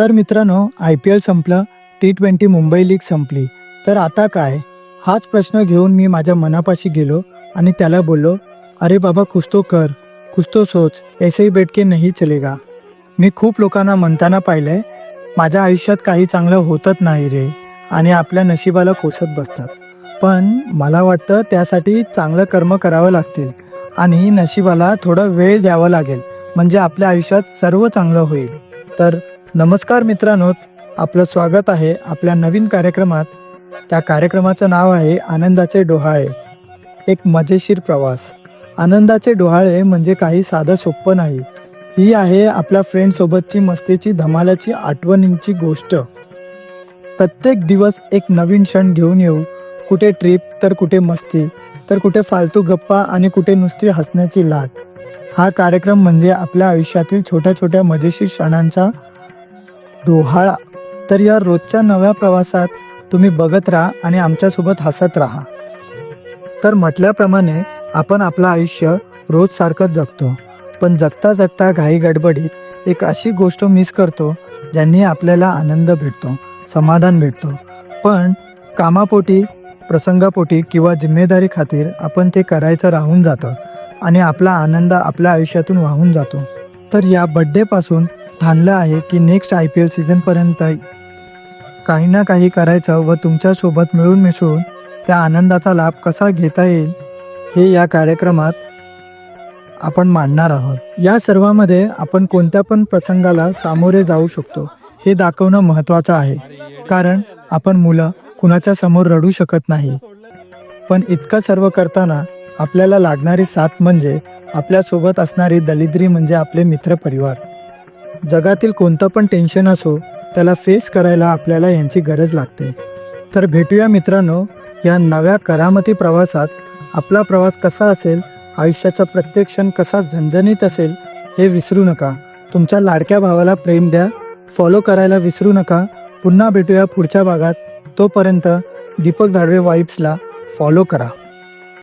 तर मित्रांनो, IPL संपलं, T20 मुंबई लीग संपली, तर आता काय? हाच प्रश्न घेऊन मी माझ्या मनापाशी गेलो आणि त्याला बोललो, अरे बाबा कुछ तो कर, कुछ तो सोच, ऐसे ही बैठ के नहीं चलेगा. मी खूप लोकांना म्हणताना पाहिलंय, माझ्या आयुष्यात काही चांगलं होतच नाही रे आणि आपल्या नशिबाला कोसत बसतात. पण मला वाटतं त्यासाठी चांगलं कर्म करावं लागतील आणि नशिबाला थोडा वेळ द्यावा लागेल, म्हणजे आपल्या आयुष्यात सर्व चांगलं होईल. तर नमस्कार मित्रांनो, आपलं स्वागत आहे आपल्या नवीन कार्यक्रमात. त्या कार्यक्रमाचं नाव आहे आनंदाचे डोहाळे, एक मजेशीर प्रवास. आनंदाचे डोहाळे म्हणजे काही साधं सोपं नाही. ही आहे आपल्या फ्रेंडसोबतची मस्तीची धमालाची आठवणींची गोष्ट. प्रत्येक दिवस एक नवीन क्षण घेऊन येऊ, कुठे ट्रिप तर कुठे मस्ती, तर कुठे फालतू गप्पा आणि कुठे नुसती हसण्याची लाट. हा कार्यक्रम म्हणजे आपल्या आयुष्यातील छोट्या छोट्या मजेशीर क्षणांचा डोहाळा. तर या रोजच्या नव्या प्रवासात तुम्ही बघत राहा आणि आमच्यासोबत हसत राहा. तर म्हटल्याप्रमाणे आपण आपलं आयुष्य रोज सारखंच जगतो, पण जगता जगता घाई गडबडीत एक अशी गोष्ट मिस करतो ज्यांनी आपल्याला आनंद भेटतो, समाधान भेटतो. पण कामापोटी, प्रसंगापोटी किंवा जिम्मेदारी खातीर आपण ते करायचं राहून जातं आणि आपला आनंद आपल्या आयुष्यातून वाहून जातो. तर या बड्डेपासून ठाणलं आहे की नेक्स्ट IPL सीझनपर्यंत काही ना काही करायचं व तुमच्यासोबत मिळून मिसळून त्या आनंदाचा लाभ कसा घेता येईल हे या कार्यक्रमात आपण मांडणार आहोत. या सर्वामध्ये आपण कोणत्या पण प्रसंगाला सामोरे जाऊ शकतो हे दाखवणं महत्त्वाचं आहे, कारण आपण मुलं कुणाच्या समोर रडू शकत नाही. पण इतकं सर्व करताना आपल्याला लागणारी साथ म्हणजे आपल्यासोबत असणारी दलिद्री म्हणजे आपले मित्रपरिवार. जगातील कोणतं पण टेन्शन असो, त्याला फेस करायला आपल्याला यांची गरज लागते. तर भेटूया मित्रांनो या नव्या करामती प्रवासात. आपला प्रवास कसा असेल, आयुष्याचा प्रत्येक क्षण कसा झणझणीत असेल हे विसरू नका. तुमच्या लाडक्या भावाला प्रेम द्या, फॉलो करायला विसरू नका. पुन्हा भेटूया पुढच्या भागात. तोपर्यंत दीपक धाडवे वाईब्सला फॉलो करा.